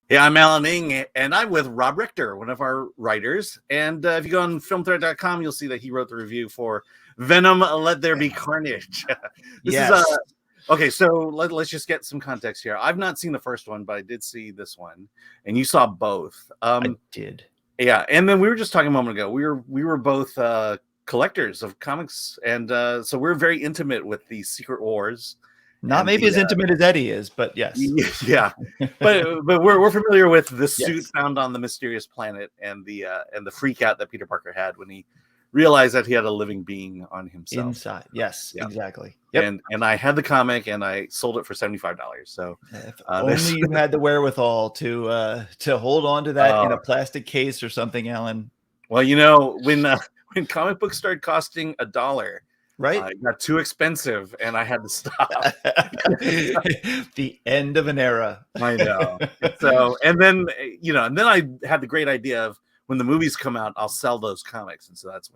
Yeah, I'm Alan Ing, and I'm with Ron Rector, one of our writers. And if you go on filmthread.com, you'll see that he wrote the review for Venom, Let There Be Carnage. This is Yes. okay, so let's just get some context here. I've not seen the first one, but I did see this one, and you saw both. I did. Yeah, and then we were just talking a moment ago. We were both collectors of comics, and so we're very intimate with the Secret Wars. Not maybe as intimate as Eddie is, but yes. Yeah, but we're familiar with the suit Yes. found on the mysterious planet and the freak out that Peter Parker had when he realized that he had a living being on himself Inside. Yes, Yeah. exactly. Yep. And I had the comic and I sold it for $75. So If only you had the wherewithal to hold on to that in a plastic case or something, Alan. Well, you know, when comic books started costing $1, right? It got too expensive and I had to stop. The end of an era. I know. So, and then, you know, and then I had the great idea of when the movies come out, I'll sell those comics. And so that's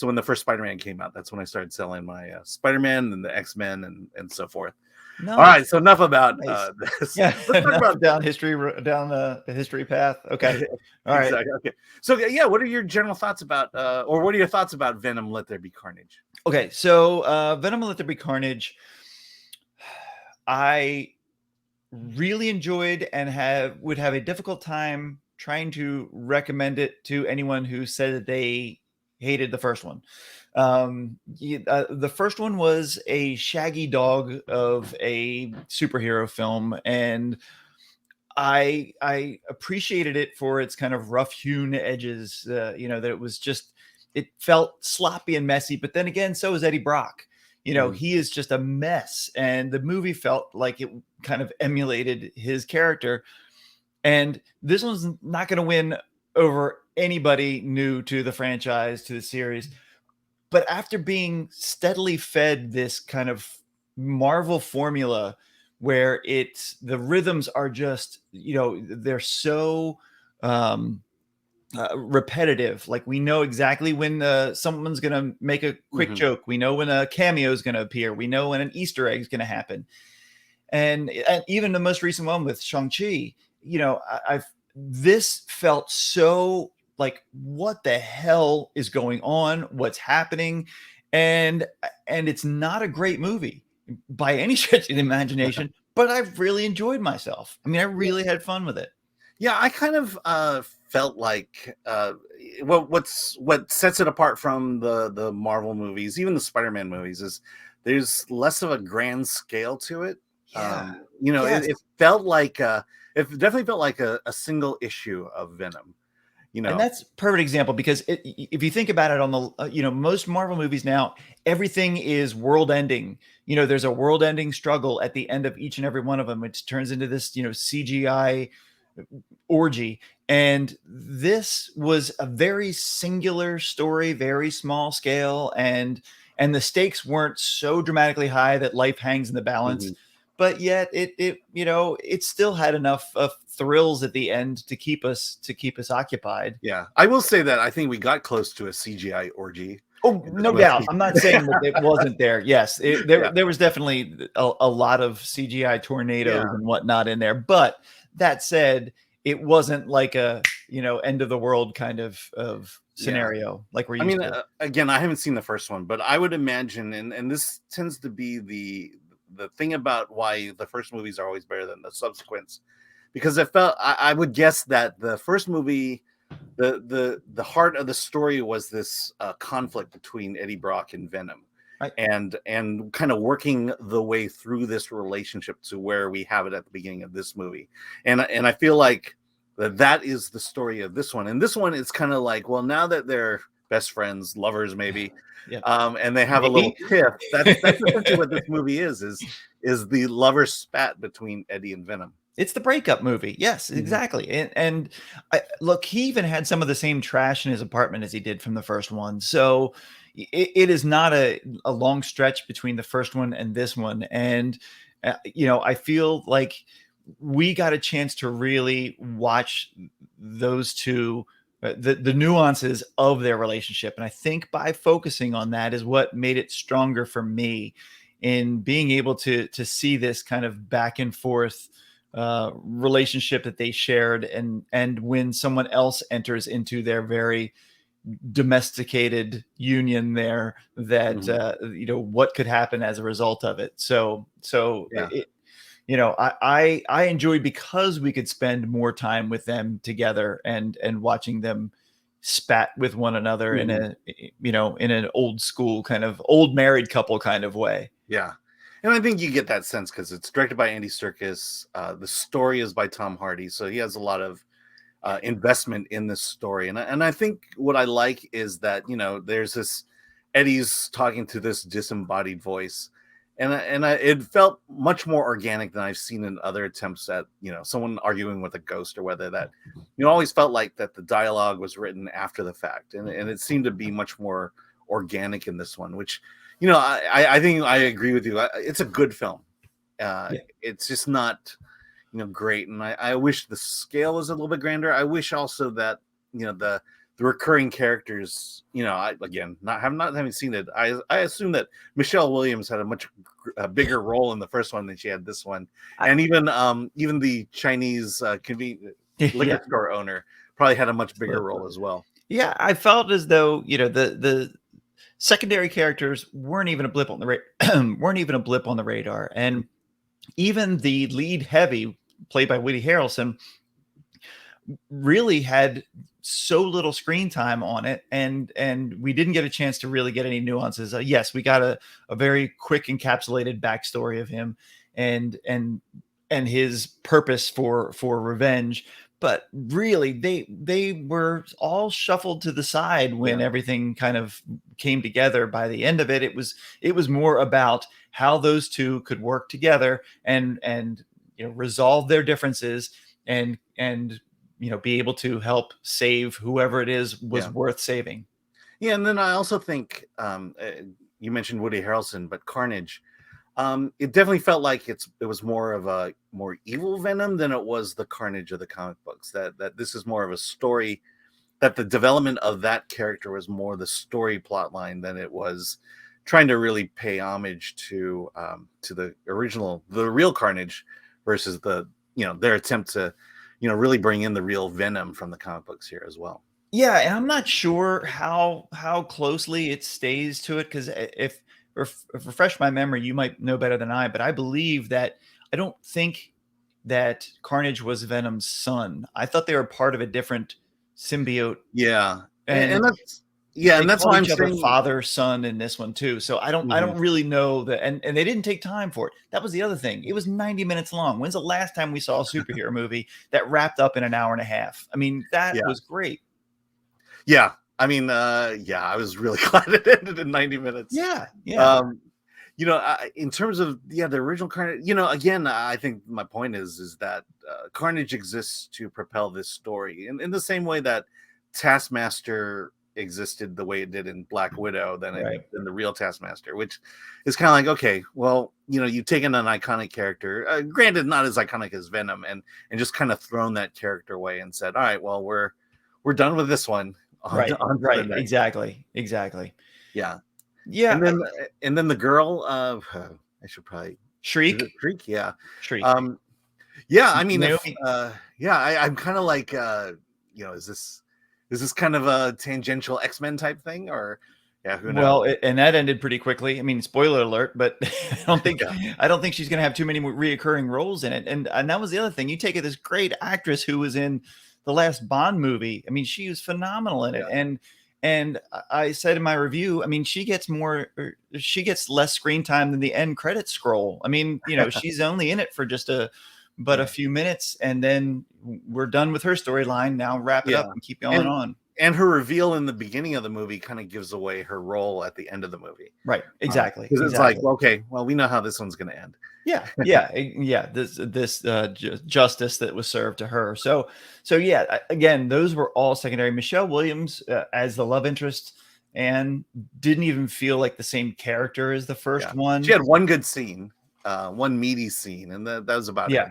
when the first Spider-Man came out, that's when I started selling my Spider-Man and the X-Men and so forth. Nice. All right, so enough about this. Yeah, let's talk about down the history path. Okay, all right. Exactly. Okay, so yeah, what are your general thoughts about, or what are your thoughts about Venom? Let There Be Carnage. Okay, so Venom: Let There Be Carnage, I really enjoyed and would have a difficult time trying to recommend it to anyone who said that they hated the first one. The first one was a shaggy dog of a superhero film, and I appreciated it for its kind of rough-hewn edges. You know, that it felt sloppy and messy, but then again, so is Eddie Brock. You know, he is just a mess, and the movie felt like it kind of emulated his character. And this one's not going to win over anybody new to the franchise, to the series. But after being steadily fed this kind of Marvel formula where the rhythms are just, you know, they're so repetitive. Like we know exactly when someone's going to make a quick joke. We know when a cameo is going to appear. We know when an Easter egg is going to happen. And even the most recent one with Shang-Chi, you know, this felt so like, what the hell is going on? What's happening? And it's not a great movie by any stretch of the imagination, but I've really enjoyed myself. I mean, I really had fun with it. Yeah, I kind of felt like what sets it apart from the Marvel movies, even the Spider-Man movies, is there's less of a grand scale to it. Yeah. You know, it felt like it definitely felt like a single issue of Venom. You know, and that's a perfect example because if you think about it on the, you know, most Marvel movies now, everything is world ending. You know, there's a world ending struggle at the end of each and every one of them, which turns into this, you know, CGI orgy. And this was a very singular story, very small scale. And the stakes weren't so dramatically high that life hangs in the balance. But yet it you know, it still had enough of thrills at the end to keep us occupied. Yeah, I will say that I think we got close to a CGI orgy. Oh, no doubt. I'm not saying that it wasn't there. Yes, there was definitely a lot of CGI tornadoes and whatnot in there. But that said, it wasn't like a, you know, end of the world kind of scenario like we're used to. Again, I haven't seen the first one, but I would imagine, and this tends to be the thing about why the first movies are always better than the subsequents, because I would guess that the first movie, the heart of the story was this conflict between Eddie Brock and Venom, right? and kind of working the way through this relationship to where we have it at the beginning of this movie, and I feel like that is the story of this one. And this one is kind of like, well, now that they're best friends, lovers, maybe. Yeah. And they have a little tiff. That's essentially what this movie is the lover spat between Eddie and Venom. It's the breakup movie. Yes, exactly. And look, he even had some of the same trash in his apartment as he did from the first one. So it is not a long stretch between the first one and this one. And, you know, I feel like we got a chance to really watch those two, the nuances of their relationship. And I think by focusing on that is what made it stronger for me in being able to see this kind of back and forth relationship that they shared, and when someone else enters into their very domesticated union there, that what could happen as a result of it. So Yeah. I enjoyed, because we could spend more time with them together and watching them spat with one another in a in an old school kind of old married couple kind of way. Yeah. And I think you get that sense because it's directed by Andy Serkis. The story is by Tom Hardy, so he has a lot of investment in this story. And I think what I like is that there's this Eddie's talking to this disembodied voice, and it felt much more organic than I've seen in other attempts at someone arguing with a ghost, or whether that always felt like that the dialogue was written after the fact, and it seemed to be much more organic in this one, which I think I agree with you. It's a good film. It's just not great, and I wish the scale was a little bit grander. I wish also that the recurring characters, not having seen it, I assume that Michelle Williams had a much bigger role in the first one than she had this one, and even the Chinese liquor store owner probably had a much bigger role as well. Yeah, I felt as though the secondary characters weren't even a blip on the radar, and even the lead heavy, played by Woody Harrelson, really had so little screen time on it, and we didn't get a chance to really get any nuances. Yes, we got a very quick encapsulated backstory of him and his purpose for revenge, but really they were all shuffled to the side when everything kind of came together. By the end of it, it was more about how those two could work together and resolve their differences and be able to help save whoever it is was worth saving. Yeah, and then I also think you mentioned Woody Harrelson, but Carnage, it definitely felt like it was more of a more evil Venom than it was the Carnage of the comic books. That this is more of a story, that the development of that character was more the story plot line than it was trying to really pay homage to the real Carnage versus their attempt to really bring in the real Venom from the comic books here as well. Yeah, and I'm not sure how closely it stays to it, because if refresh my memory, you might know better than I, but I believe that I don't think that Carnage was Venom's son. I thought they were part of a different symbiote. Yeah, and that's and that's why I'm saying father son in this one too. So I don't really know that, and they didn't take time for it. That was the other thing. It was 90 minutes long. When's the last time we saw a superhero movie that wrapped up in an hour and a half? I mean, that was great. Yeah. I mean, I was really glad it ended in 90 minutes. Yeah. In terms of the original Carnage, again, I think my point is that Carnage exists to propel this story in the same way that Taskmaster existed the way it did in Black Widow than in the real Taskmaster, which is kind of like, okay, well, you've taken an iconic character, granted not as iconic as Venom, and just kind of thrown that character away and said, all right, well, we're done with this one. Right. Exactly. Yeah. And then the girl, I should probably Shriek. Yeah. Shriek. I mean, I'm kind of like, is this kind of a tangential X-Men type thing, or who knows? Well, and that ended pretty quickly. I mean, spoiler alert, but I don't think she's going to have too many reoccurring roles in it. And that was the other thing. You take this great actress who was in the last Bond movie. I mean, she was phenomenal in it. And I said in my review, I mean, she gets less screen time than the end credit scroll. I mean, she's only in it for just a few minutes, and then we're done with her storyline. Now wrap it up and keep going on. And her reveal in the beginning of the movie kind of gives away her role at the end of the movie. Right. Exactly. Because it's like, okay, well, we know how this one's going to end. Yeah. This justice that was served to her. So again, those were all secondary. Michelle Williams as the love interest, and didn't even feel like the same character as the first one. She had one good scene, one meaty scene, and that was about it.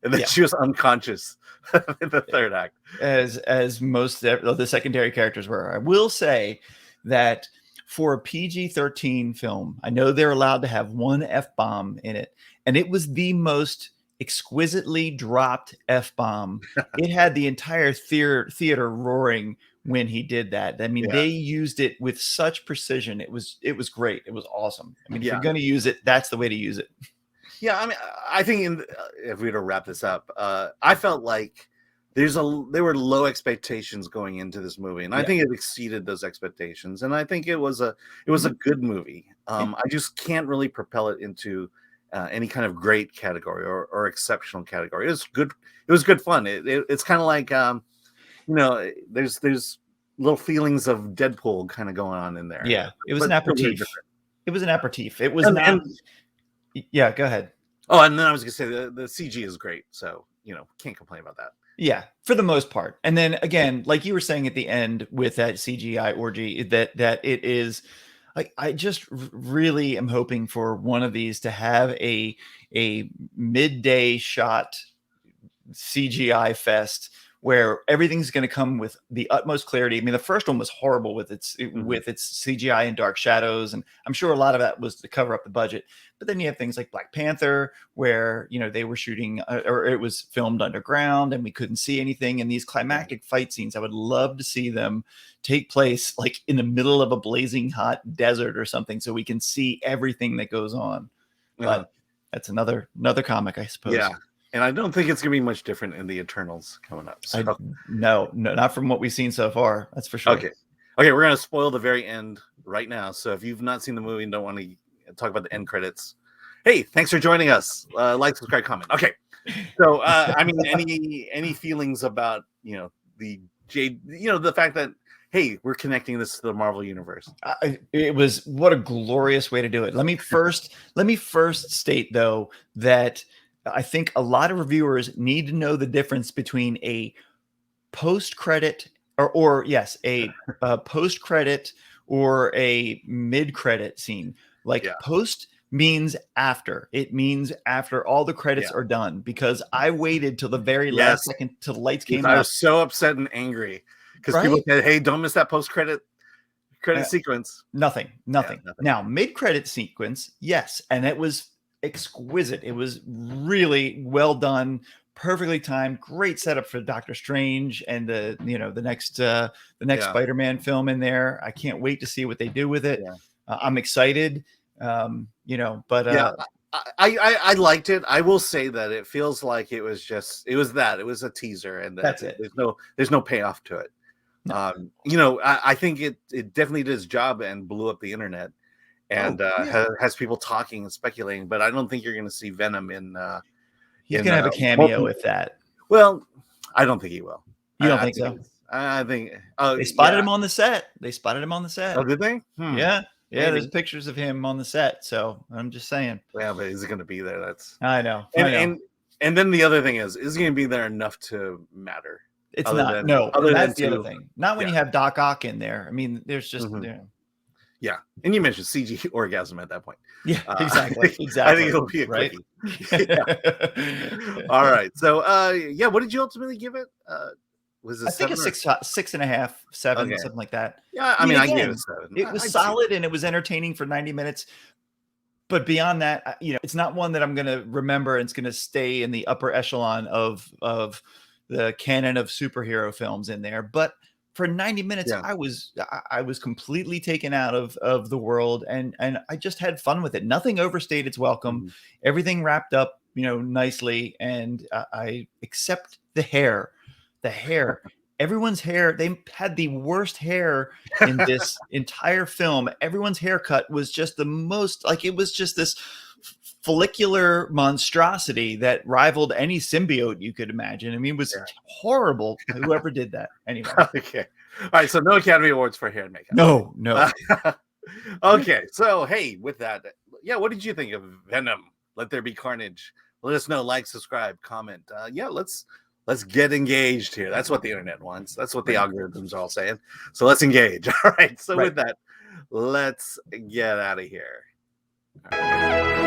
And then she was unconscious in the third act, as most of the secondary characters were. I will say that for a PG-13 film, I know they're allowed to have one F-bomb in it, and it was the most exquisitely dropped F-bomb. It had the entire theater roaring when he did that. I mean, Yeah. they used it with such precision. It was great. It was awesome. I mean, if Yeah. you're going to use it, that's the way to use it. Yeah, I mean, I think if we were to wrap this up, I felt like there were low expectations going into this movie, and I think it exceeded those expectations. And I think it was a good movie. I just can't really propel it into any kind of great category or exceptional category. It was good. It was good fun. It's kind of like there's little feelings of Deadpool kind of going on in there. Yeah, it was an aperitif. It was an aperitif. It was not. Yeah, go ahead. Oh, and then I was gonna say the CG is great, so can't complain about that. Yeah, for the most part. And then again, like you were saying at the end with that CGI orgy, that it is. I just really am hoping for one of these to have a midday shot CGI fest where everything's going to come with the utmost clarity. I mean, the first one was horrible with its CGI and dark shadows, and I'm sure a lot of that was to cover up the budget. But then you have things like Black Panther, where they were shooting or it was filmed underground, and we couldn't see anything. And these climactic fight scenes, I would love to see them take place like in the middle of a blazing hot desert or something, so we can see everything that goes on. But that's another comic, I suppose. Yeah. And I don't think it's going to be much different in the Eternals coming up. So. No, not from what we've seen so far. That's for sure. Okay, we're going to spoil the very end right now. So if you've not seen the movie and don't want to talk about the end credits, hey, thanks for joining us. Like, subscribe, comment. Okay. So, I mean, any feelings about, the Jade, the fact that, hey, we're connecting this to the Marvel universe. It was, what a glorious way to do it. Let me first state though, that I think a lot of reviewers need to know the difference between a post-credit a post-credit or a mid-credit scene. Like post means after. It means after all the credits are done, because I waited till the very last second till the lights came I up. was so upset and angry because people said, hey, don't miss that post-credit sequence. Nothing. Now, mid-credit sequence, yes, and it was exquisite. It was really well done, perfectly timed, great setup for Doctor Strange and the next Spider-Man film in there. I can't wait to see what they do with it. I'm excited. I liked it. I will say that it feels like it was a teaser, and that's it. There's no payoff to it. No. I think it definitely did its job and blew up the internet. And has people talking and speculating, but I don't think you're going to see Venom in. He's going to have a cameo with that. Well, I don't think he will. You don't think so? I think they spotted him on the set. Oh, did they? Yeah. Maybe. There's pictures of him on the set. So I'm just saying. Yeah, but is it going to be there? That's. I know. And then the other thing is it going to be there enough to matter? It's not. That's the other thing. Not when you have Doc Ock in there. I mean, there's just. Yeah, and you mentioned CG orgasm at that point. Yeah, exactly. I think it'll be a quickie. All right. So, what did you ultimately give it? Was it? I think a 6.5, 7, something like that. Yeah, I mean, I gave it 7. It was solid and it was entertaining for 90 minutes. But beyond that, it's not one that I'm going to remember, and it's going to stay in the upper echelon of the canon of superhero films in there. But for 90 minutes, I was completely taken out of the world, and I just had fun with it. Nothing overstayed its welcome. Everything wrapped up, nicely, and I except the hair. Everyone's hair, they had the worst hair in this entire film. Everyone's haircut was just the most, like, it was just this follicular monstrosity that rivaled any symbiote you could imagine. I mean, it was horrible. Whoever did that. Anyway. Okay. All right. So no Academy Awards for hair and makeup. No. Okay. So, hey, with that, what did you think of Venom? Let There Be Carnage. Let us know. Like, subscribe, comment. Let's get engaged here. That's what the internet wants. That's what the algorithms are all saying. So let's engage. All right. So with that, let's get out of here. All right.